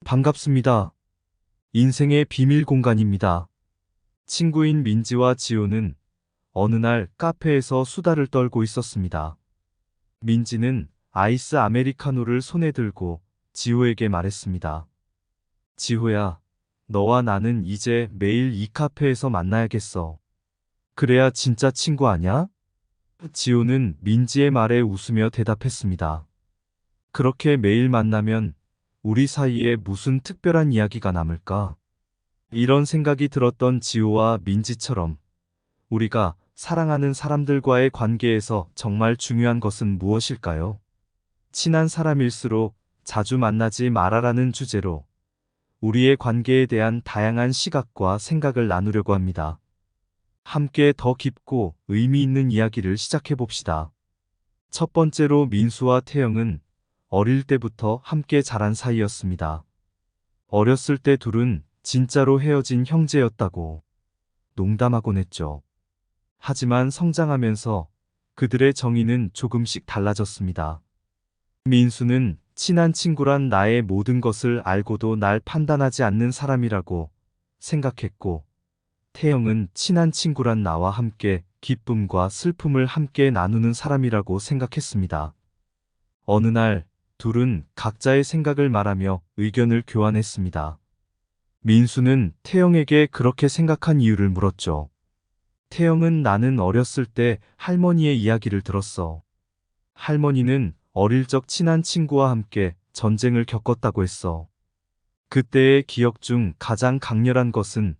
반갑습니다. 인생의 비밀 공간입니다. 친구인 민지와 지호는 어느 날 카페에서 수다를 떨고 있었습니다. 민지는 아이스 아메리카노를 손에 들고 지호에게 말했습니다. 지호야, 너와 나는 이제 매일 이 카페에서 만나야겠어. 그래야 진짜 친구 아냐? 지호는 민지의 말에 웃으며 대답했습니다. 그렇게 매일 만나면 우리 사이에 무슨 특별한 이야기가 남을까? 이런 생각이 들었던 지호와 민지처럼 우리가 사랑하는 사람들과의 관계에서 정말 중요한 것은 무엇일까요? 친한 사람일수록 자주 만나지 말아라는 주제로 우리의 관계에 대한 다양한 시각과 생각을 나누려고 합니다. 함께 더 깊고 의미 있는 이야기를 시작해 봅시다. 첫 번째로 민수와 태영은 어릴 때부터 함께 자란 사이였습니다. 어렸을 때 둘은 진짜로 헤어진 형제였다고 농담하곤 했죠. 하지만 성장하면서 그들의 정의는 조금씩 달라졌습니다. 민수는 친한 친구란 나의 모든 것을 알고도 날 판단하지 않는 사람이라고 생각했고, 태영은 친한 친구란 나와 함께 기쁨과 슬픔을 함께 나누는 사람이라고 생각했습니다. 어느 날 둘은 각자의 생각을 말하며 의견을 교환했습니다. 민수는 태영에게 그렇게 생각한 이유를 물었죠. 태영은 나는 어렸을 때 할머니의 이야기를 들었어. 할머니는 어릴 적 친한 친구와 함께 전쟁을 겪었다고 했어. 그때의 기억 중 가장 강렬한 것은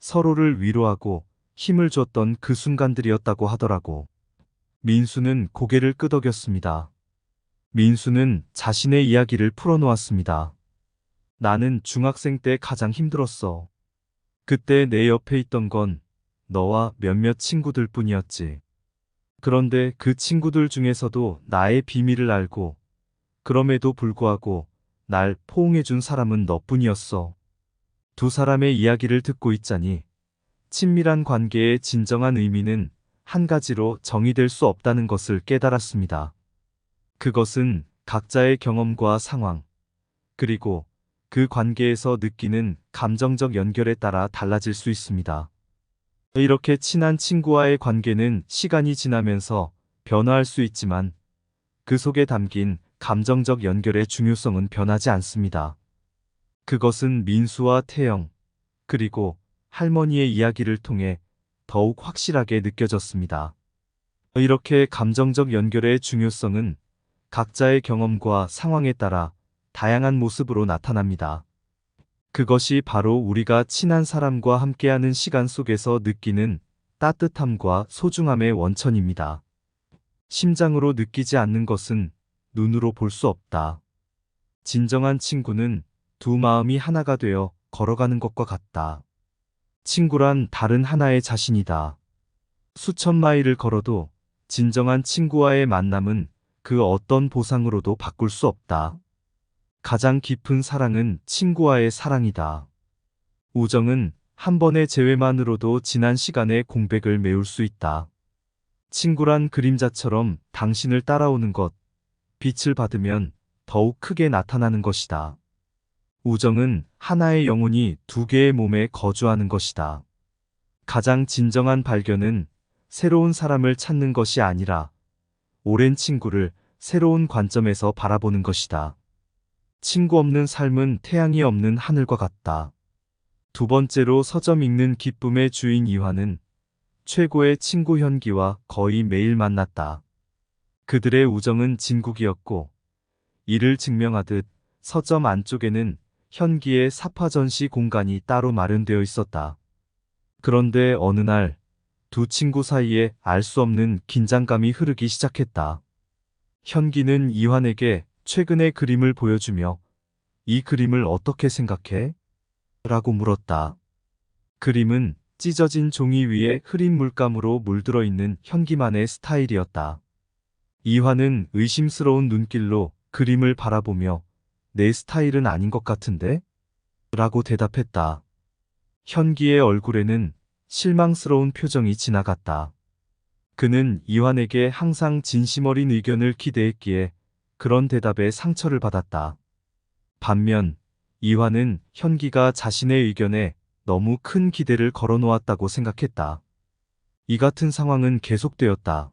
서로를 위로하고 힘을 줬던 그 순간들이었다고 하더라고. 민수는 고개를 끄덕였습니다. 민수는 자신의 이야기를 풀어놓았습니다. 나는 중학생 때 가장 힘들었어. 그때 내 옆에 있던 건 너와 몇몇 친구들 뿐이었지. 그런데 그 친구들 중에서도 나의 비밀을 알고 그럼에도 불구하고 날 포옹해준 사람은 너뿐이었어. 두 사람의 이야기를 듣고 있자니 친밀한 관계의 진정한 의미는 한 가지로 정의될 수 없다는 것을 깨달았습니다. 그것은 각자의 경험과 상황, 그리고 그 관계에서 느끼는 감정적 연결에 따라 달라질 수 있습니다. 이렇게 친한 친구와의 관계는 시간이 지나면서 변화할 수 있지만 그 속에 담긴 감정적 연결의 중요성은 변하지 않습니다. 그것은 민수와 태영, 그리고 할머니의 이야기를 통해 더욱 확실하게 느껴졌습니다. 이렇게 감정적 연결의 중요성은 각자의 경험과 상황에 따라 다양한 모습으로 나타납니다. 그것이 바로 우리가 친한 사람과 함께하는 시간 속에서 느끼는 따뜻함과 소중함의 원천입니다. 심장으로 느끼지 않는 것은 눈으로 볼 수 없다. 진정한 친구는 두 마음이 하나가 되어 걸어가는 것과 같다. 친구란 다른 하나의 자신이다. 수천 마일을 걸어도 진정한 친구와의 만남은 그 어떤 보상으로도 바꿀 수 없다. 가장 깊은 사랑은 친구와의 사랑이다. 우정은 한 번의 재회만으로도 지난 시간의 공백을 메울 수 있다. 친구란 그림자처럼 당신을 따라오는 것, 빛을 받으면 더욱 크게 나타나는 것이다. 우정은 하나의 영혼이 두 개의 몸에 거주하는 것이다. 가장 진정한 발견은 새로운 사람을 찾는 것이 아니라 오랜 친구를 새로운 관점에서 바라보는 것이다. 친구 없는 삶은 태양이 없는 하늘과 같다. 두 번째로 서점 읽는 기쁨의 주인 이화는 최고의 친구 현기와 거의 매일 만났다. 그들의 우정은 진국이었고 이를 증명하듯 서점 안쪽에는 현기의 사파 전시 공간이 따로 마련되어 있었다. 그런데 어느 날 두 친구 사이에 알 수 없는 긴장감이 흐르기 시작했다. 현기는 이환에게 최근의 그림을 보여주며 이 그림을 어떻게 생각해? 라고 물었다. 그림은 찢어진 종이 위에 흐린 물감으로 물들어 있는 현기만의 스타일이었다. 이환은 의심스러운 눈길로 그림을 바라보며 내 스타일은 아닌 것 같은데? 라고 대답했다. 현기의 얼굴에는 실망스러운 표정이 지나갔다. 그는 이환에게 항상 진심 어린 의견을 기대했기에 그런 대답에 상처를 받았다. 반면 이화는 현기가 자신의 의견에 너무 큰 기대를 걸어놓았다고 생각했다. 이 같은 상황은 계속되었다.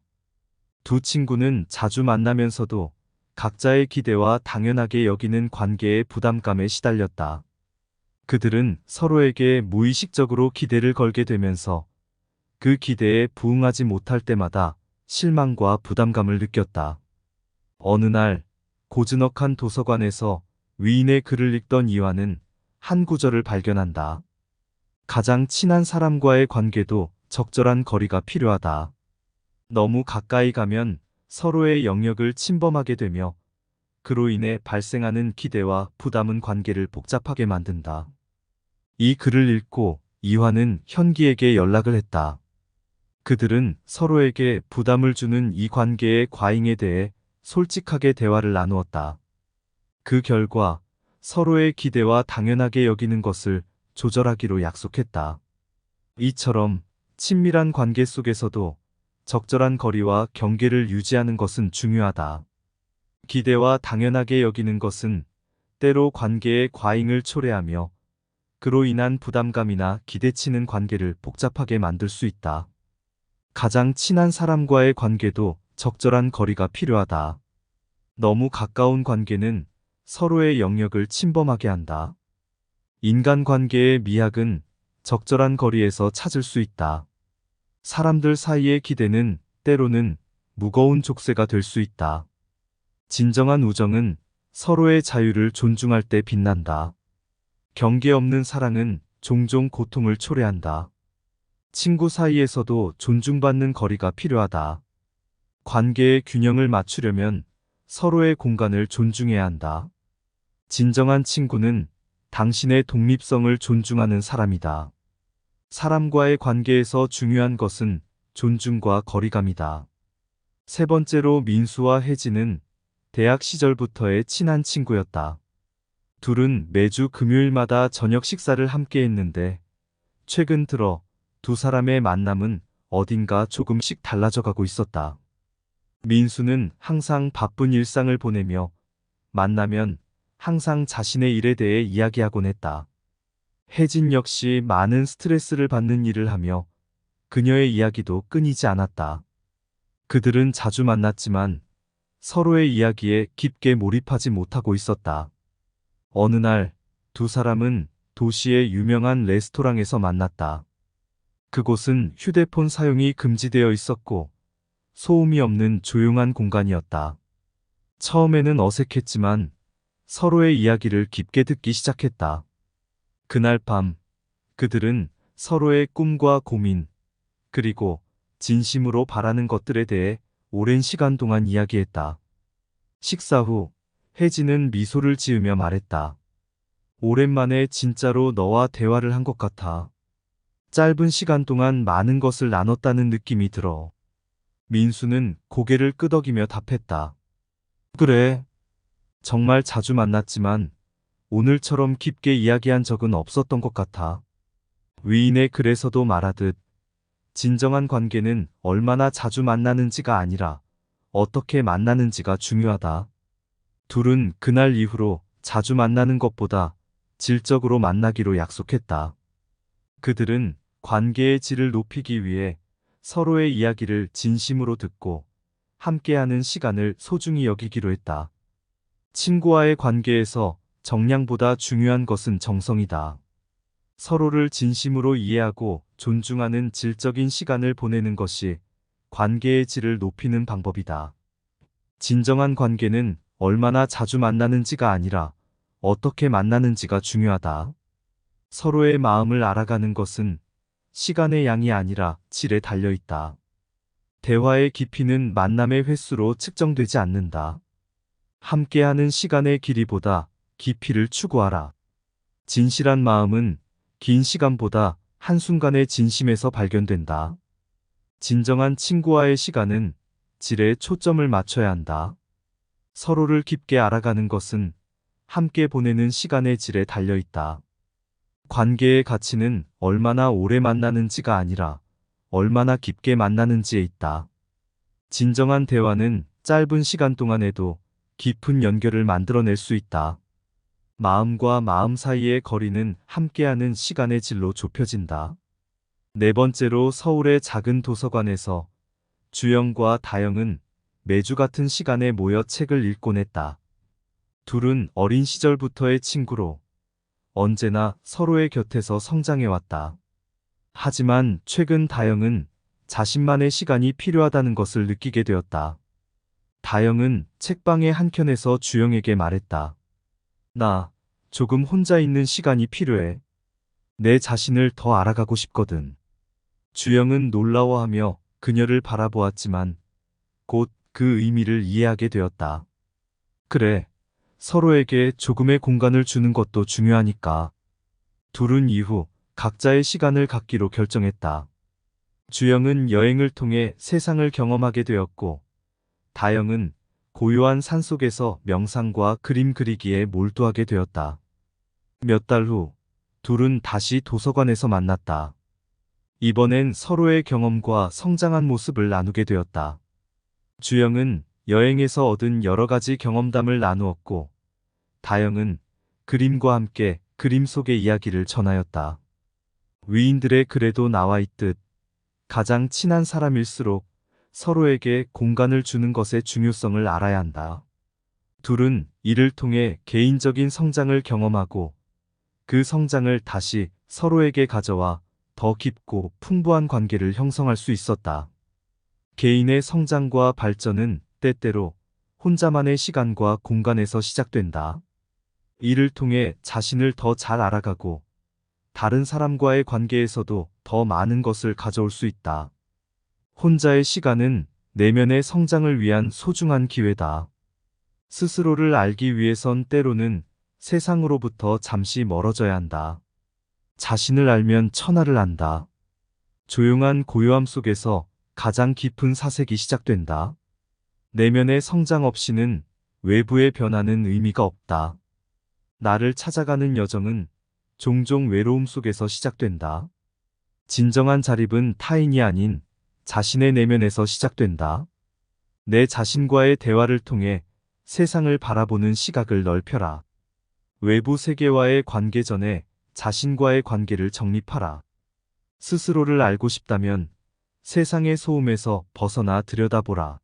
두 친구는 자주 만나면서도 각자의 기대와 당연하게 여기는 관계의 부담감에 시달렸다. 그들은 서로에게 무의식적으로 기대를 걸게 되면서 그 기대에 부응하지 못할 때마다 실망과 부담감을 느꼈다. 어느 날 고즈넉한 도서관에서 위인의 글을 읽던 이화는 한 구절을 발견한다. 가장 친한 사람과의 관계도 적절한 거리가 필요하다. 너무 가까이 가면 서로의 영역을 침범하게 되며 그로 인해 발생하는 기대와 부담은 관계를 복잡하게 만든다. 이 글을 읽고 이화는 현기에게 연락을 했다. 그들은 서로에게 부담을 주는 이 관계의 과잉에 대해 솔직하게 대화를 나누었다. 그 결과 서로의 기대와 당연하게 여기는 것을 조절하기로 약속했다. 이처럼 친밀한 관계 속에서도 적절한 거리와 경계를 유지하는 것은 중요하다. 기대와 당연하게 여기는 것은 때로 관계의 과잉을 초래하며 그로 인한 부담감이나 기대치는 관계를 복잡하게 만들 수 있다. 가장 친한 사람과의 관계도 적절한 거리가 필요하다. 너무 가까운 관계는 서로의 영역을 침범하게 한다. 인간관계의 미학은 적절한 거리에서 찾을 수 있다. 사람들 사이의 기대는 때로는 무거운 족쇄가 될 수 있다. 진정한 우정은 서로의 자유를 존중할 때 빛난다. 경계 없는 사랑은 종종 고통을 초래한다. 친구 사이에서도 존중받는 거리가 필요하다. 관계의 균형을 맞추려면 서로의 공간을 존중해야 한다. 진정한 친구는 당신의 독립성을 존중하는 사람이다. 사람과의 관계에서 중요한 것은 존중과 거리감이다. 세 번째로 민수와 혜진은 대학 시절부터의 친한 친구였다. 둘은 매주 금요일마다 저녁 식사를 함께 했는데 최근 들어 두 사람의 만남은 어딘가 조금씩 달라져 가고 있었다. 민수는 항상 바쁜 일상을 보내며 만나면 항상 자신의 일에 대해 이야기하곤 했다. 혜진 역시 많은 스트레스를 받는 일을 하며 그녀의 이야기도 끊이지 않았다. 그들은 자주 만났지만 서로의 이야기에 깊게 몰입하지 못하고 있었다. 어느 날 두 사람은 도시의 유명한 레스토랑에서 만났다. 그곳은 휴대폰 사용이 금지되어 있었고 소음이 없는 조용한 공간이었다. 처음에는 어색했지만 서로의 이야기를 깊게 듣기 시작했다. 그날 밤 그들은 서로의 꿈과 고민, 그리고 진심으로 바라는 것들에 대해 오랜 시간 동안 이야기했다. 식사 후 혜진은 미소를 지으며 말했다. 오랜만에 진짜로 너와 대화를 한 것 같아. 짧은 시간 동안 많은 것을 나눴다는 느낌이 들어. 민수는 고개를 끄덕이며 답했다. 그래. 정말 자주 만났지만 오늘처럼 깊게 이야기한 적은 없었던 것 같아. 위인의 글에서도 말하듯 진정한 관계는 얼마나 자주 만나는지가 아니라 어떻게 만나는지가 중요하다. 둘은 그날 이후로 자주 만나는 것보다 질적으로 만나기로 약속했다. 그들은 관계의 질을 높이기 위해 서로의 이야기를 진심으로 듣고 함께하는 시간을 소중히 여기기로 했다. 친구와의 관계에서 정량보다 중요한 것은 정성이다. 서로를 진심으로 이해하고 존중하는 질적인 시간을 보내는 것이 관계의 질을 높이는 방법이다. 진정한 관계는 얼마나 자주 만나는지가 아니라 어떻게 만나는지가 중요하다. 서로의 마음을 알아가는 것은 시간의 양이 아니라 질에 달려 있다. 대화의 깊이는 만남의 횟수로 측정되지 않는다. 함께하는 시간의 길이보다 깊이를 추구하라. 진실한 마음은 긴 시간보다 한순간의 진심에서 발견된다. 진정한 친구와의 시간은 질에 초점을 맞춰야 한다. 서로를 깊게 알아가는 것은 함께 보내는 시간의 질에 달려 있다. 관계의 가치는 얼마나 오래 만나는지가 아니라 얼마나 깊게 만나는지에 있다. 진정한 대화는 짧은 시간 동안에도 깊은 연결을 만들어낼 수 있다. 마음과 마음 사이의 거리는 함께하는 시간의 질로 좁혀진다. 네 번째로 서울의 작은 도서관에서 주영과 다영은 매주 같은 시간에 모여 책을 읽곤 했다. 둘은 어린 시절부터의 친구로 언제나 서로의 곁에서 성장해왔다. 하지만 최근 다영은 자신만의 시간이 필요하다는 것을 느끼게 되었다. 다영은 책방의 한켠에서 주영에게 말했다. 나 조금 혼자 있는 시간이 필요해. 내 자신을 더 알아가고 싶거든. 주영은 놀라워하며 그녀를 바라보았지만 곧 그 의미를 이해하게 되었다. 그래, 서로에게 조금의 공간을 주는 것도 중요하니까. 둘은 이후 각자의 시간을 갖기로 결정했다. 주영은 여행을 통해 세상을 경험하게 되었고, 다영은 고요한 산속에서 명상과 그림 그리기에 몰두하게 되었다. 몇 달 후, 둘은 다시 도서관에서 만났다. 이번엔 서로의 경험과 성장한 모습을 나누게 되었다. 주영은 여행에서 얻은 여러 가지 경험담을 나누었고, 다영은 그림과 함께 그림 속의 이야기를 전하였다. 위인들의 글에도 나와 있듯 가장 친한 사람일수록 서로에게 공간을 주는 것의 중요성을 알아야 한다. 둘은 이를 통해 개인적인 성장을 경험하고 그 성장을 다시 서로에게 가져와 더 깊고 풍부한 관계를 형성할 수 있었다. 개인의 성장과 발전은 때때로 혼자만의 시간과 공간에서 시작된다. 이를 통해 자신을 더 잘 알아가고 다른 사람과의 관계에서도 더 많은 것을 가져올 수 있다. 혼자의 시간은 내면의 성장을 위한 소중한 기회다. 스스로를 알기 위해선 때로는 세상으로부터 잠시 멀어져야 한다. 자신을 알면 천하를 안다. 조용한 고요함 속에서 가장 깊은 사색이 시작된다. 내면의 성장 없이는 외부의 변화는 의미가 없다. 나를 찾아가는 여정은 종종 외로움 속에서 시작된다. 진정한 자립은 타인이 아닌 자신의 내면에서 시작된다. 내 자신과의 대화를 통해 세상을 바라보는 시각을 넓혀라. 외부 세계와의 관계 전에 자신과의 관계를 정립하라. 스스로를 알고 싶다면 세상의 소음에서 벗어나 들여다보라.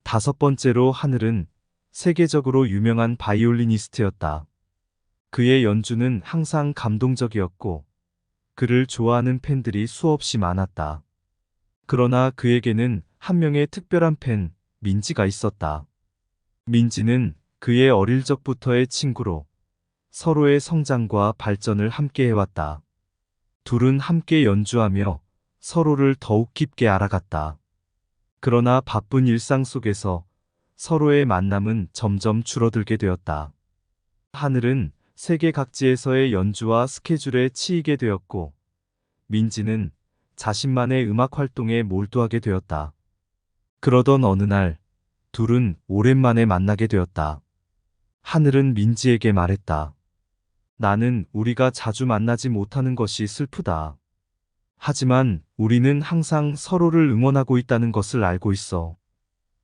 다섯 번째로 하늘은 세계적으로 유명한 바이올리니스트였다. 그의 연주는 항상 감동적이었고 그를 좋아하는 팬들이 수없이 많았다. 그러나 그에게는 한 명의 특별한 팬, 민지가 있었다. 민지는 그의 어릴 적부터의 친구로 서로의 성장과 발전을 함께 해왔다. 둘은 함께 연주하며 서로를 더욱 깊게 알아갔다. 그러나 바쁜 일상 속에서 서로의 만남은 점점 줄어들게 되었다. 하늘은 세계 각지에서의 연주와 스케줄에 치이게 되었고, 민지는 자신만의 음악 활동에 몰두하게 되었다. 그러던 어느 날, 둘은 오랜만에 만나게 되었다. 하늘은 민지에게 말했다. 나는 우리가 자주 만나지 못하는 것이 슬프다. 하지만 우리는 항상 서로를 응원하고 있다는 것을 알고 있어.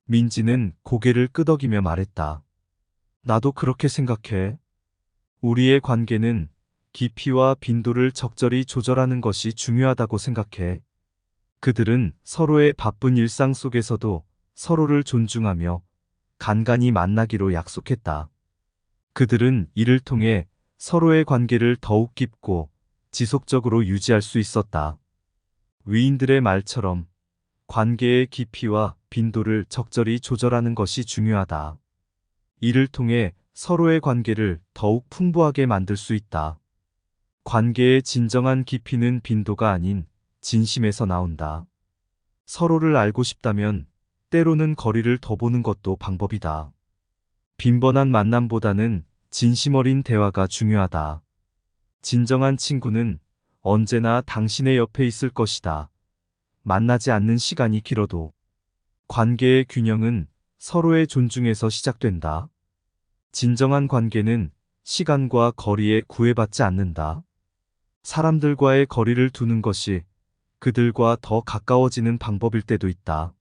민지는 고개를 끄덕이며 말했다. 나도 그렇게 생각해. 우리의 관계는 깊이와 빈도를 적절히 조절하는 것이 중요하다고 생각해. 그들은 서로의 바쁜 일상 속에서도 서로를 존중하며 간간히 만나기로 약속했다. 그들은 이를 통해 서로의 관계를 더욱 깊고 지속적으로 유지할 수 있었다. 위인들의 말처럼 관계의 깊이와 빈도를 적절히 조절하는 것이 중요하다. 이를 통해 서로의 관계를 더욱 풍부하게 만들 수 있다. 관계의 진정한 깊이는 빈도가 아닌 진심에서 나온다. 서로를 알고 싶다면 때로는 거리를 더 보는 것도 방법이다. 빈번한 만남보다는 진심 어린 대화가 중요하다. 진정한 친구는 언제나 당신의 옆에 있을 것이다. 만나지 않는 시간이 길어도 관계의 균형은 서로의 존중에서 시작된다. 진정한 관계는 시간과 거리에 구애받지 않는다. 사람들과의 거리를 두는 것이 그들과 더 가까워지는 방법일 때도 있다.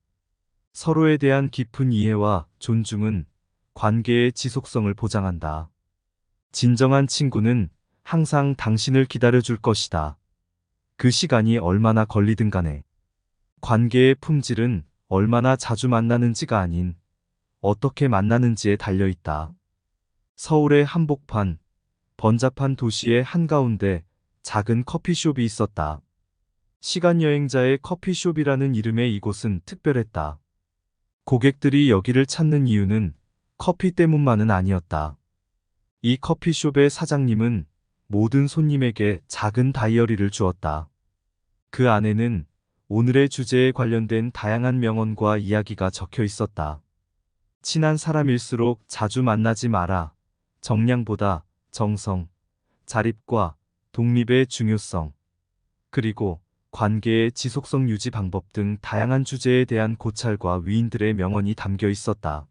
서로에 대한 깊은 이해와 존중은 관계의 지속성을 보장한다. 진정한 친구는 항상 당신을 기다려줄 것이다. 그 시간이 얼마나 걸리든 간에. 관계의 품질은 얼마나 자주 만나는지가 아닌 어떻게 만나는지에 달려있다. 서울의 한복판, 번잡한 도시의 한가운데 작은 커피숍이 있었다. 시간여행자의 커피숍이라는 이름의 이곳은 특별했다. 고객들이 여기를 찾는 이유는 커피 때문만은 아니었다. 이 커피숍의 사장님은 모든 손님에게 작은 다이어리를 주었다. 그 안에는 오늘의 주제에 관련된 다양한 명언과 이야기가 적혀 있었다. 친한 사람일수록 자주 만나지 마라. 정량보다 정성, 자립과 독립의 중요성, 그리고 관계의 지속성 유지 방법 등 다양한 주제에 대한 고찰과 위인들의 명언이 담겨 있었다.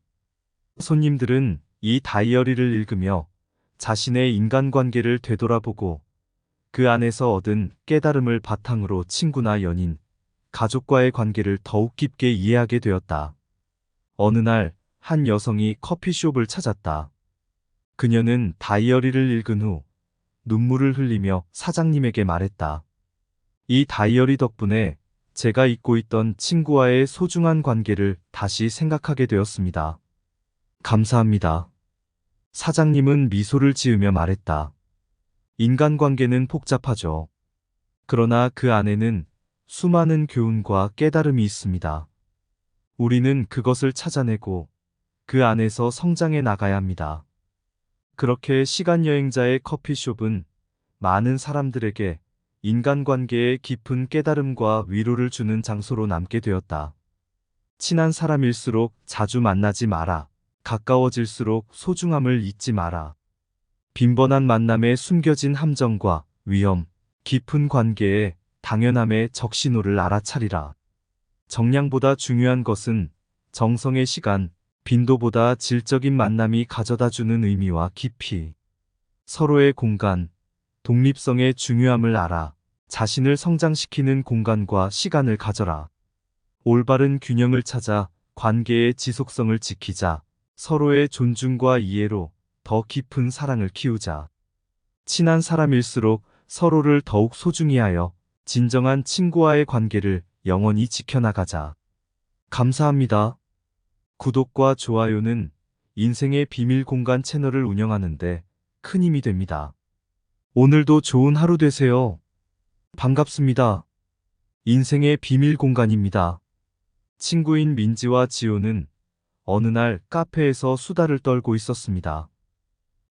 손님들은 이 다이어리를 읽으며 자신의 인간관계를 되돌아보고 그 안에서 얻은 깨달음을 바탕으로 친구나 연인, 가족과의 관계를 더욱 깊게 이해하게 되었다. 어느 날 한 여성이 커피숍을 찾았다. 그녀는 다이어리를 읽은 후 눈물을 흘리며 사장님에게 말했다. 이 다이어리 덕분에 제가 잊고 있던 친구와의 소중한 관계를 다시 생각하게 되었습니다. 감사합니다. 사장님은 미소를 지으며 말했다. 인간관계는 복잡하죠. 그러나 그 안에는 수많은 교훈과 깨달음이 있습니다. 우리는 그것을 찾아내고 그 안에서 성장해 나가야 합니다. 그렇게 시간여행자의 커피숍은 많은 사람들에게 인간관계의 깊은 깨달음과 위로를 주는 장소로 남게 되었다. 친한 사람일수록 자주 만나지 마라. 가까워질수록 소중함을 잊지 마라. 빈번한 만남에 숨겨진 함정과 위험, 깊은 관계의 당연함의 적신호를 알아차리라. 정량보다 중요한 것은 정성의 시간, 빈도보다 질적인 만남이 가져다주는 의미와 깊이. 서로의 공간, 독립성의 중요함을 알아. 자신을 성장시키는 공간과 시간을 가져라. 올바른 균형을 찾아 관계의 지속성을 지키자. 서로의 존중과 이해로 더 깊은 사랑을 키우자. 친한 사람일수록 서로를 더욱 소중히 하여 진정한 친구와의 관계를 영원히 지켜나가자. 감사합니다. 구독과 좋아요는 인생의 비밀 공간 채널을 운영하는데 큰 힘이 됩니다. 오늘도 좋은 하루 되세요. 반갑습니다. 인생의 비밀 공간입니다. 친구인 민지와 지호는 어느 날 카페에서 수다를 떨고 있었습니다.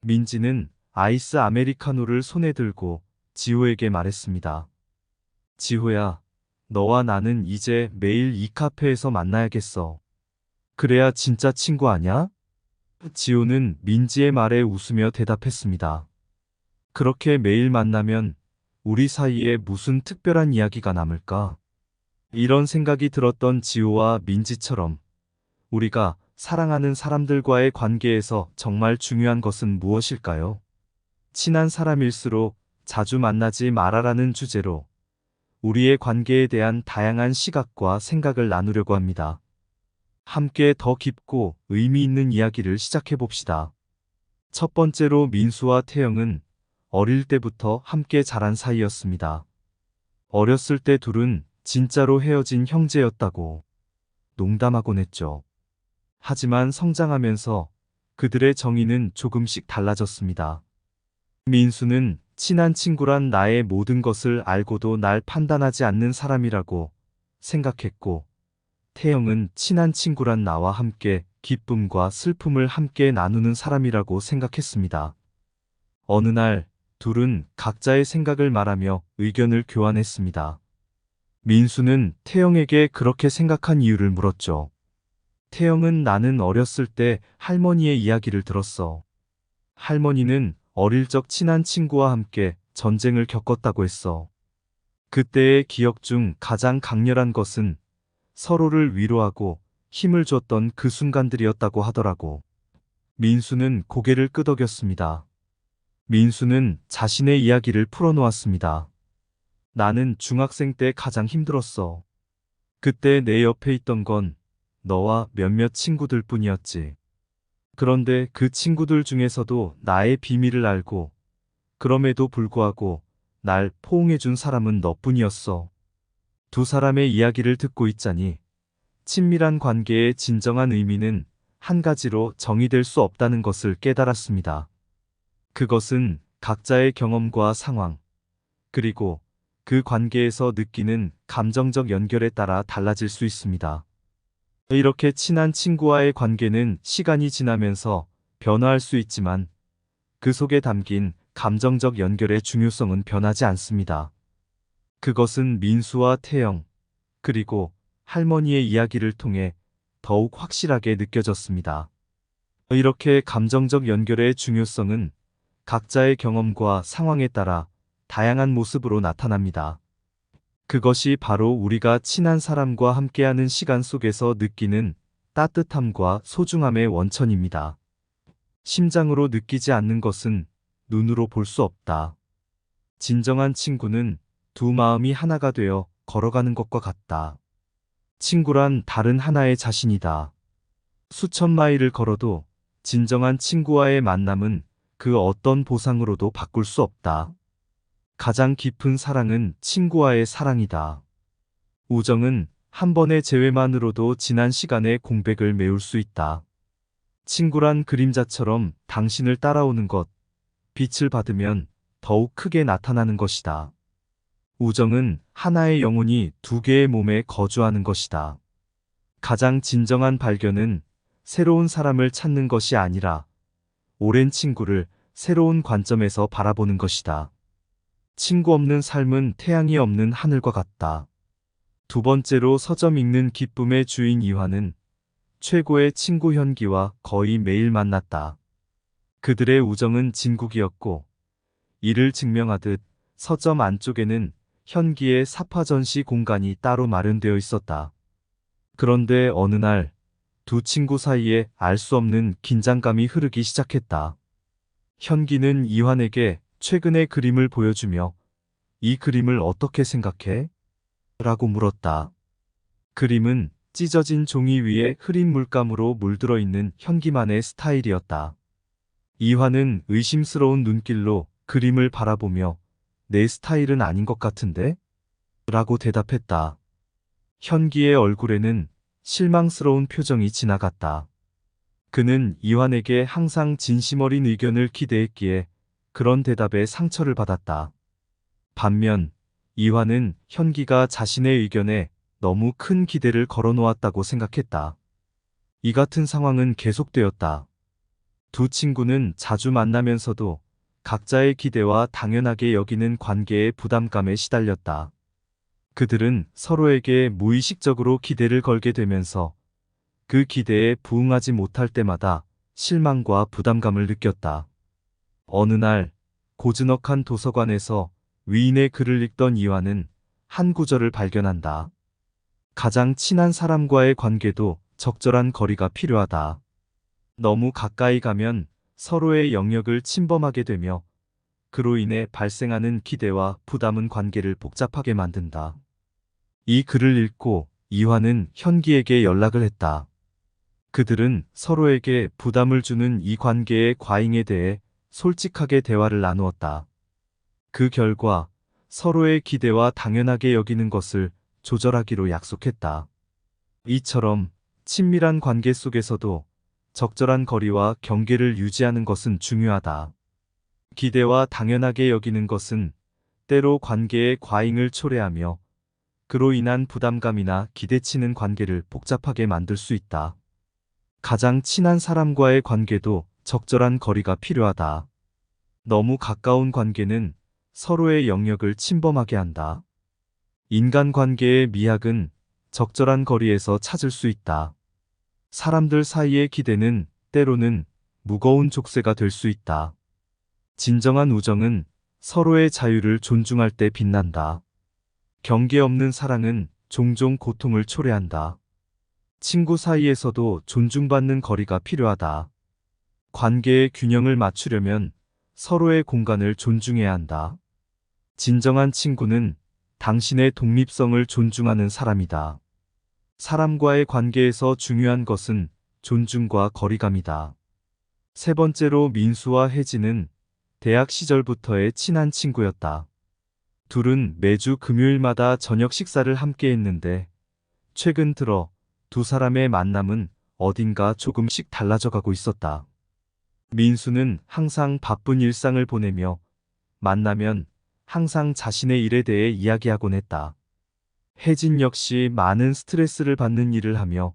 민지는 아이스 아메리카노를 손에 들고 지호에게 말했습니다. 지호야, 너와 나는 이제 매일 이 카페에서 만나야겠어. 그래야 진짜 친구 아냐? 지호는 민지의 말에 웃으며 대답했습니다. 그렇게 매일 만나면 우리 사이에 무슨 특별한 이야기가 남을까? 이런 생각이 들었던 지호와 민지처럼 우리가 사랑하는 사람들과의 관계에서 정말 중요한 것은 무엇일까요? 친한 사람일수록 자주 만나지 말아라는 주제로 우리의 관계에 대한 다양한 시각과 생각을 나누려고 합니다. 함께 더 깊고 의미 있는 이야기를 시작해 봅시다. 첫 번째로 민수와 태영은 어릴 때부터 함께 자란 사이였습니다. 어렸을 때 둘은 진짜로 헤어진 형제였다고 농담하곤 했죠. 하지만 성장하면서 그들의 정의는 조금씩 달라졌습니다. 민수는 친한 친구란 나의 모든 것을 알고도 날 판단하지 않는 사람이라고 생각했고, 태영은 친한 친구란 나와 함께 기쁨과 슬픔을 함께 나누는 사람이라고 생각했습니다. 어느 날 둘은 각자의 생각을 말하며 의견을 교환했습니다. 민수는 태영에게 그렇게 생각한 이유를 물었죠. 태영은 나는 어렸을 때 할머니의 이야기를 들었어. 할머니는 어릴 적 친한 친구와 함께 전쟁을 겪었다고 했어. 그때의 기억 중 가장 강렬한 것은 서로를 위로하고 힘을 줬던 그 순간들이었다고 하더라고. 민수는 고개를 끄덕였습니다. 민수는 자신의 이야기를 풀어놓았습니다. 나는 중학생 때 가장 힘들었어. 그때 내 옆에 있던 건 너와 몇몇 친구들 뿐이었지. 그런데 그 친구들 중에서도 나의 비밀을 알고 그럼에도 불구하고 날 포옹해준 사람은 너뿐이었어. 두 사람의 이야기를 듣고 있자니 친밀한 관계의 진정한 의미는 한 가지로 정의될 수 없다는 것을 깨달았습니다. 그것은 각자의 경험과 상황, 그리고 그 관계에서 느끼는 감정적 연결에 따라 달라질 수 있습니다. 이렇게 친한 친구와의 관계는 시간이 지나면서 변화할 수 있지만 그 속에 담긴 감정적 연결의 중요성은 변하지 않습니다. 그것은 민수와 태영, 그리고 할머니의 이야기를 통해 더욱 확실하게 느껴졌습니다. 이렇게 감정적 연결의 중요성은 각자의 경험과 상황에 따라 다양한 모습으로 나타납니다. 그것이 바로 우리가 친한 사람과 함께하는 시간 속에서 느끼는 따뜻함과 소중함의 원천입니다. 심장으로 느끼지 않는 것은 눈으로 볼 수 없다. 진정한 친구는 두 마음이 하나가 되어 걸어가는 것과 같다. 친구란 다른 하나의 자신이다. 수천 마일을 걸어도 진정한 친구와의 만남은 그 어떤 보상으로도 바꿀 수 없다. 가장 깊은 사랑은 친구와의 사랑이다. 우정은 한 번의 재회만으로도 지난 시간의 공백을 메울 수 있다. 친구란 그림자처럼 당신을 따라오는 것, 빛을 받으면 더욱 크게 나타나는 것이다. 우정은 하나의 영혼이 두 개의 몸에 거주하는 것이다. 가장 진정한 발견은 새로운 사람을 찾는 것이 아니라 오랜 친구를 새로운 관점에서 바라보는 것이다. 친구 없는 삶은 태양이 없는 하늘과 같다. 두 번째로 서점 읽는 기쁨의 주인 이화는 최고의 친구 현기와 거의 매일 만났다. 그들의 우정은 진국이었고 이를 증명하듯 서점 안쪽에는 현기의 사파 전시 공간이 따로 마련되어 있었다. 그런데 어느 날 두 친구 사이에 알 수 없는 긴장감이 흐르기 시작했다. 현기는 이환에게 최근의 그림을 보여주며 이 그림을 어떻게 생각해? 라고 물었다. 그림은 찢어진 종이 위에 흐린 물감으로 물들어 있는 현기만의 스타일이었다. 이환은 의심스러운 눈길로 그림을 바라보며 내 스타일은 아닌 것 같은데? 라고 대답했다. 현기의 얼굴에는 실망스러운 표정이 지나갔다. 그는 이환에게 항상 진심 어린 의견을 기대했기에 그런 대답에 상처를 받았다. 반면 이환은 현기가 자신의 의견에 너무 큰 기대를 걸어놓았다고 생각했다. 이 같은 상황은 계속되었다. 두 친구는 자주 만나면서도 각자의 기대와 당연하게 여기는 관계의 부담감에 시달렸다. 그들은 서로에게 무의식적으로 기대를 걸게 되면서 그 기대에 부응하지 못할 때마다 실망과 부담감을 느꼈다. 어느 날 고즈넉한 도서관에서 위인의 글을 읽던 이화는 한 구절을 발견한다. 가장 친한 사람과의 관계도 적절한 거리가 필요하다. 너무 가까이 가면 서로의 영역을 침범하게 되며 그로 인해 발생하는 기대와 부담은 관계를 복잡하게 만든다. 이 글을 읽고 이화는 현기에게 연락을 했다. 그들은 서로에게 부담을 주는 이 관계의 과잉에 대해 솔직하게 대화를 나누었다. 그 결과 서로의 기대와 당연하게 여기는 것을 조절하기로 약속했다. 이처럼 친밀한 관계 속에서도 적절한 거리와 경계를 유지하는 것은 중요하다. 기대와 당연하게 여기는 것은 때로 관계의 과잉을 초래하며 그로 인한 부담감이나 기대치는 관계를 복잡하게 만들 수 있다. 가장 친한 사람과의 관계도 적절한 거리가 필요하다. 너무 가까운 관계는 서로의 영역을 침범하게 한다. 인간관계의 미학은 적절한 거리에서 찾을 수 있다. 사람들 사이의 기대는 때로는 무거운 족쇄가 될 수 있다. 진정한 우정은 서로의 자유를 존중할 때 빛난다. 경계 없는 사랑은 종종 고통을 초래한다. 친구 사이에서도 존중받는 거리가 필요하다. 관계의 균형을 맞추려면 서로의 공간을 존중해야 한다. 진정한 친구는 당신의 독립성을 존중하는 사람이다. 사람과의 관계에서 중요한 것은 존중과 거리감이다. 세 번째로 민수와 혜진은 대학 시절부터의 친한 친구였다. 둘은 매주 금요일마다 저녁 식사를 함께 했는데 최근 들어 두 사람의 만남은 어딘가 조금씩 달라져 가고 있었다. 민수는 항상 바쁜 일상을 보내며 만나면 항상 자신의 일에 대해 이야기하곤 했다. 혜진 역시 많은 스트레스를 받는 일을 하며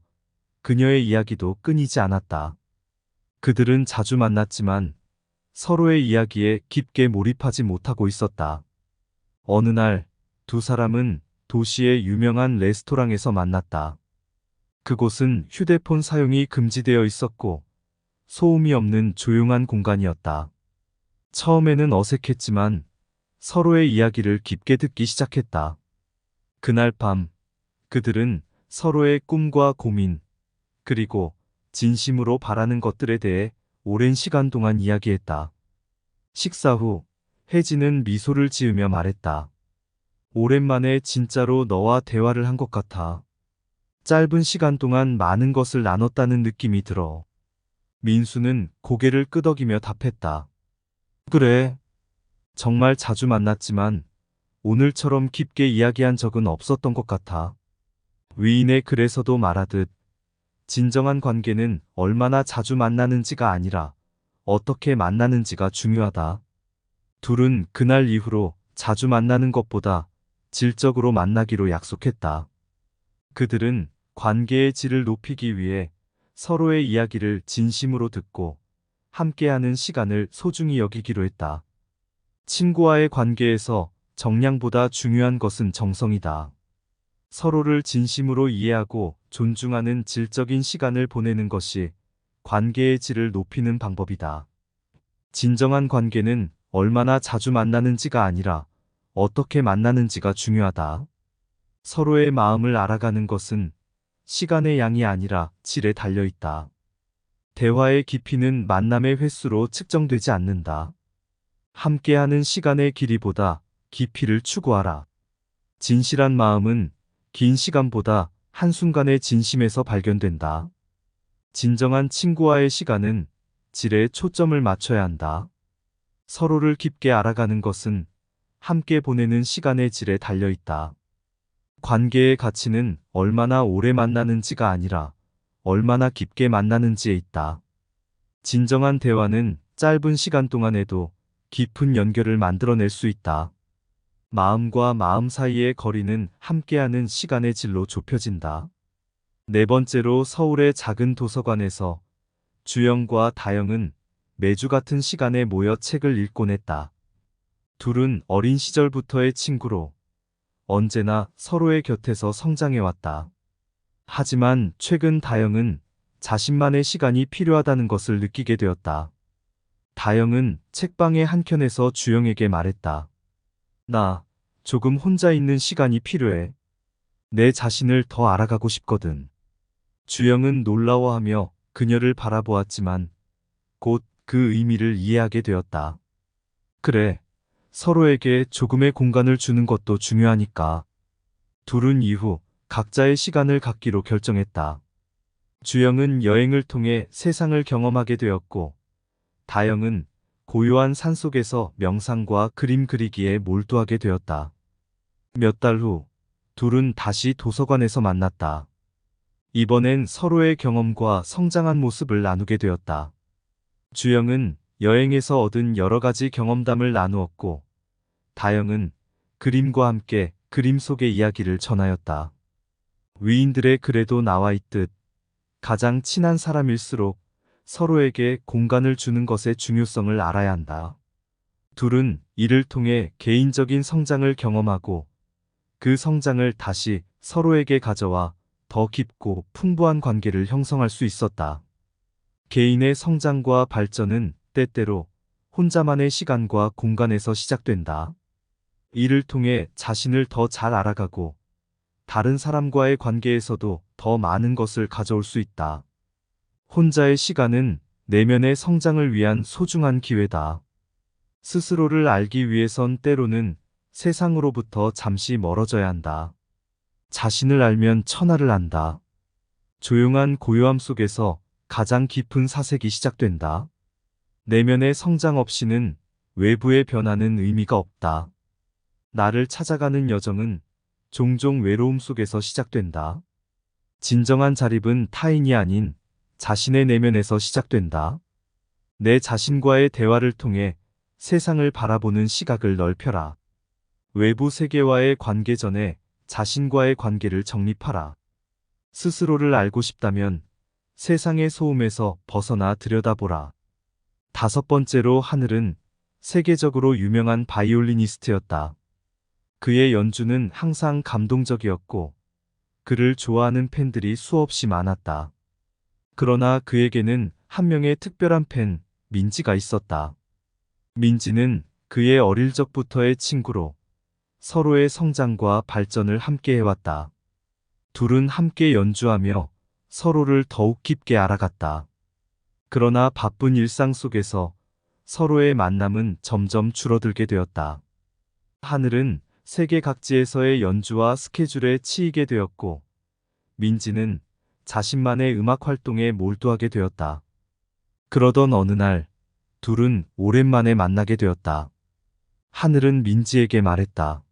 그녀의 이야기도 끊이지 않았다. 그들은 자주 만났지만 서로의 이야기에 깊게 몰입하지 못하고 있었다. 어느 날 두 사람은 도시의 유명한 레스토랑에서 만났다. 그곳은 휴대폰 사용이 금지되어 있었고 소음이 없는 조용한 공간이었다. 처음에는 어색했지만 서로의 이야기를 깊게 듣기 시작했다. 그날 밤 그들은 서로의 꿈과 고민, 그리고 진심으로 바라는 것들에 대해 오랜 시간 동안 이야기했다. 식사 후 혜진은 미소를 지으며 말했다. 오랜만에 진짜로 너와 대화를 한 것 같아. 짧은 시간 동안 많은 것을 나눴다는 느낌이 들어. 민수는 고개를 끄덕이며 답했다. 그래. 정말 자주 만났지만 오늘처럼 깊게 이야기한 적은 없었던 것 같아. 위인의 글에서도 말하듯 진정한 관계는 얼마나 자주 만나는지가 아니라 어떻게 만나는지가 중요하다. 둘은 그날 이후로 자주 만나는 것보다 질적으로 만나기로 약속했다. 그들은 관계의 질을 높이기 위해 서로의 이야기를 진심으로 듣고 함께하는 시간을 소중히 여기기로 했다. 친구와의 관계에서 정량보다 중요한 것은 정성이다. 서로를 진심으로 이해하고 존중하는 질적인 시간을 보내는 것이 관계의 질을 높이는 방법이다. 진정한 관계는 얼마나 자주 만나는지가 아니라 어떻게 만나는지가 중요하다. 서로의 마음을 알아가는 것은 시간의 양이 아니라 질에 달려 있다. 대화의 깊이는 만남의 횟수로 측정되지 않는다. 함께하는 시간의 길이보다 깊이를 추구하라. 진실한 마음은 긴 시간보다 한순간의 진심에서 발견된다. 진정한 친구와의 시간은 질에 초점을 맞춰야 한다. 서로를 깊게 알아가는 것은 함께 보내는 시간의 질에 달려 있다. 관계의 가치는 얼마나 오래 만나는지가 아니라 얼마나 깊게 만나는지에 있다. 진정한 대화는 짧은 시간 동안에도 깊은 연결을 만들어낼 수 있다. 마음과 마음 사이의 거리는 함께하는 시간의 질로 좁혀진다. 네 번째로 서울의 작은 도서관에서 주영과 다영은 매주 같은 시간에 모여 책을 읽곤 했다. 둘은 어린 시절부터의 친구로 언제나 서로의 곁에서 성장해왔다. 하지만 최근 다영은 자신만의 시간이 필요하다는 것을 느끼게 되었다. 다영은 책방의 한켠에서 주영에게 말했다. 나 조금 혼자 있는 시간이 필요해. 내 자신을 더 알아가고 싶거든. 주영은 놀라워하며 그녀를 바라보았지만 곧 그 의미를 이해하게 되었다. 그래, 서로에게 조금의 공간을 주는 것도 중요하니까. 둘은 이후 각자의 시간을 갖기로 결정했다. 주영은 여행을 통해 세상을 경험하게 되었고, 다영은 고요한 산속에서 명상과 그림 그리기에 몰두하게 되었다. 몇 달 후, 둘은 다시 도서관에서 만났다. 이번엔 서로의 경험과 성장한 모습을 나누게 되었다. 주영은 여행에서 얻은 여러 가지 경험담을 나누었고, 다영은 그림과 함께 그림 속의 이야기를 전하였다. 위인들의 글에도 나와 있듯 가장 친한 사람일수록 서로에게 공간을 주는 것의 중요성을 알아야 한다. 둘은 이를 통해 개인적인 성장을 경험하고 그 성장을 다시 서로에게 가져와 더 깊고 풍부한 관계를 형성할 수 있었다. 개인의 성장과 발전은 때때로 혼자만의 시간과 공간에서 시작된다. 이를 통해 자신을 더 잘 알아가고 다른 사람과의 관계에서도 더 많은 것을 가져올 수 있다. 혼자의 시간은 내면의 성장을 위한 소중한 기회다. 스스로를 알기 위해선 때로는 세상으로부터 잠시 멀어져야 한다. 자신을 알면 천하를 안다. 조용한 고요함 속에서 가장 깊은 사색이 시작된다. 내면의 성장 없이는 외부의 변화는 의미가 없다. 나를 찾아가는 여정은 종종 외로움 속에서 시작된다. 진정한 자립은 타인이 아닌 자신의 내면에서 시작된다. 내 자신과의 대화를 통해 세상을 바라보는 시각을 넓혀라. 외부 세계와의 관계 전에 자신과의 관계를 정립하라. 스스로를 알고 싶다면 세상의 소음에서 벗어나 들여다보라. 5번째로 하늘은 세계적으로 유명한 바이올리니스트였다. 그의 연주는 항상 감동적이었고 그를 좋아하는 팬들이 수없이 많았다. 그러나 그에게는 한 명의 특별한 팬, 민지가 있었다. 민지는 그의 어릴 적부터의 친구로 서로의 성장과 발전을 함께 해왔다. 둘은 함께 연주하며 서로를 더욱 깊게 알아갔다. 그러나 바쁜 일상 속에서 서로의 만남은 점점 줄어들게 되었다. 하늘은 세계 각지에서의 연주와 스케줄에 치이게 되었고, 민지는 자신만의 음악 활동에 몰두하게 되었다. 그러던 어느 날, 둘은 오랜만에 만나게 되었다. 하늘은 민지에게 말했다.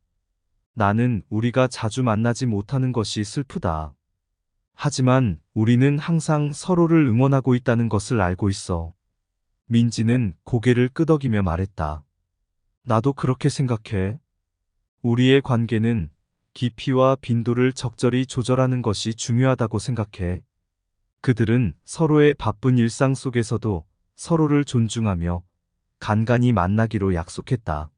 나는 우리가 자주 만나지 못하는 것이 슬프다. 하지만 우리는 항상 서로를 응원하고 있다는 것을 알고 있어. 민지는 고개를 끄덕이며 말했다. 나도 그렇게 생각해. 우리의 관계는 깊이와 빈도를 적절히 조절하는 것이 중요하다고 생각해. 그들은 서로의 바쁜 일상 속에서도 서로를 존중하며 간간히 만나기로 약속했다.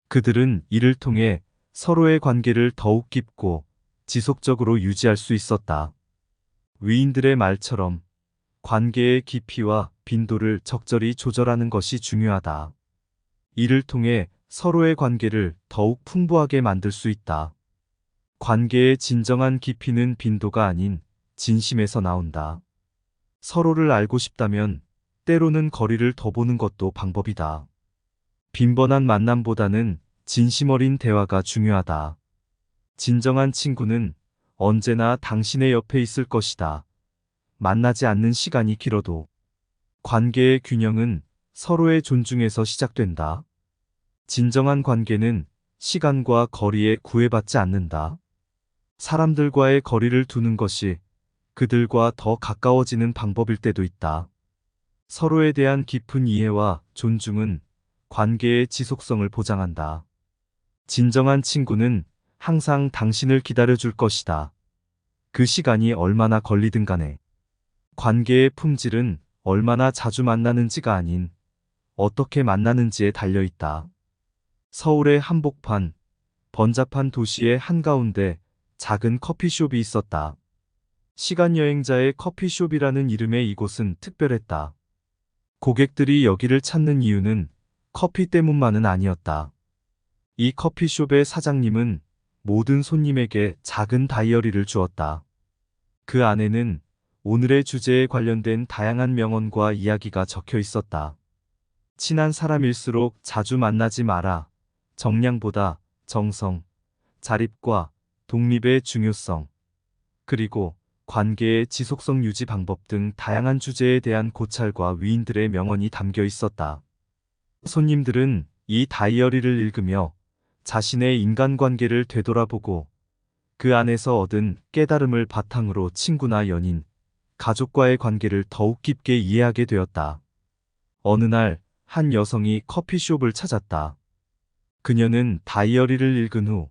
그들은 이를 통해 서로의 관계를 더욱 깊고 지속적으로 유지할 수 있었다. 위인들의 말처럼 관계의 깊이와 빈도를 적절히 조절하는 것이 중요하다. 이를 통해 서로의 관계를 더욱 풍부하게 만들 수 있다. 관계의 진정한 깊이는 빈도가 아닌 진심에서 나온다. 서로를 알고 싶다면 때로는 거리를 더 보는 것도 방법이다. 빈번한 만남보다는 진심 어린 대화가 중요하다. 진정한 친구는 언제나 당신의 옆에 있을 것이다. 만나지 않는 시간이 길어도 관계의 균형은 서로의 존중에서 시작된다. 진정한 관계는 시간과 거리에 구애받지 않는다. 사람들과의 거리를 두는 것이 그들과 더 가까워지는 방법일 때도 있다. 서로에 대한 깊은 이해와 존중은 관계의 지속성을 보장한다. 진정한 친구는 항상 당신을 기다려줄 것이다. 그 시간이 얼마나 걸리든 간에. 관계의 품질은 얼마나 자주 만나는지가 아닌 어떻게 만나는지에 달려있다. 서울의 한복판, 번잡한 도시의 한가운데 작은 커피숍이 있었다. 시간여행자의 커피숍이라는 이름의 이곳은 특별했다. 고객들이 여기를 찾는 이유는 커피 때문만은 아니었다. 이 커피숍의 사장님은 모든 손님에게 작은 다이어리를 주었다. 그 안에는 오늘의 주제에 관련된 다양한 명언과 이야기가 적혀 있었다. 친한 사람일수록 자주 만나지 마라. 정량보다 정성, 자립과 독립의 중요성, 그리고 관계의 지속성 유지 방법 등 다양한 주제에 대한 고찰과 위인들의 명언이 담겨 있었다. 손님들은 이 다이어리를 읽으며 자신의 인간관계를 되돌아보고 그 안에서 얻은 깨달음을 바탕으로 친구나 연인, 가족과의 관계를 더욱 깊게 이해하게 되었다. 어느 날 한 여성이 커피숍을 찾았다. 그녀는 다이어리를 읽은 후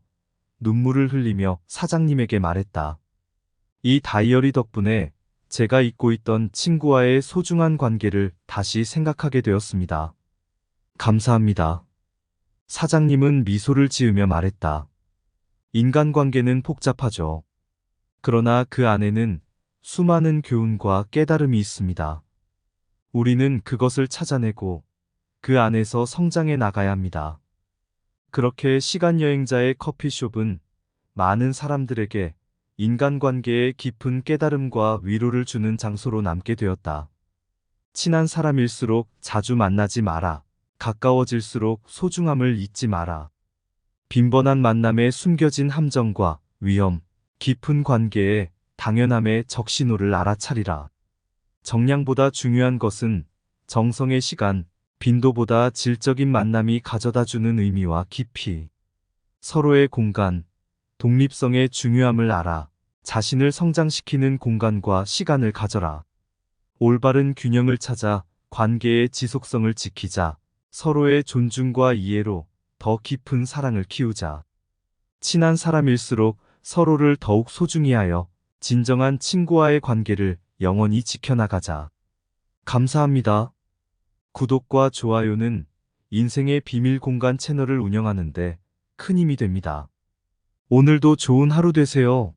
눈물을 흘리며 사장님에게 말했다. 이 다이어리 덕분에 제가 잊고 있던 친구와의 소중한 관계를 다시 생각하게 되었습니다. 감사합니다. 사장님은 미소를 지으며 말했다. 인간관계는 복잡하죠. 그러나 그 안에는 수많은 교훈과 깨달음이 있습니다. 우리는 그것을 찾아내고 그 안에서 성장해 나가야 합니다. 그렇게 시간여행자의 커피숍은 많은 사람들에게 인간관계의 깊은 깨달음과 위로를 주는 장소로 남게 되었다. 친한 사람일수록 자주 만나지 마라. 가까워질수록 소중함을 잊지 마라. 빈번한 만남에 숨겨진 함정과 위험, 깊은 관계의 당연함의 적신호를 알아차리라. 정량보다 중요한 것은 정성의 시간, 빈도보다 질적인 만남이 가져다주는 의미와 깊이. 서로의 공간, 독립성의 중요함을 알아. 자신을 성장시키는 공간과 시간을 가져라. 올바른 균형을 찾아 관계의 지속성을 지키자. 서로의 존중과 이해로 더 깊은 사랑을 키우자. 친한 사람일수록 서로를 더욱 소중히 하여 진정한 친구와의 관계를 영원히 지켜나가자. 감사합니다. 구독과 좋아요는 인생의 비밀 공간 채널을 운영하는데 큰 힘이 됩니다. 오늘도 좋은 하루 되세요.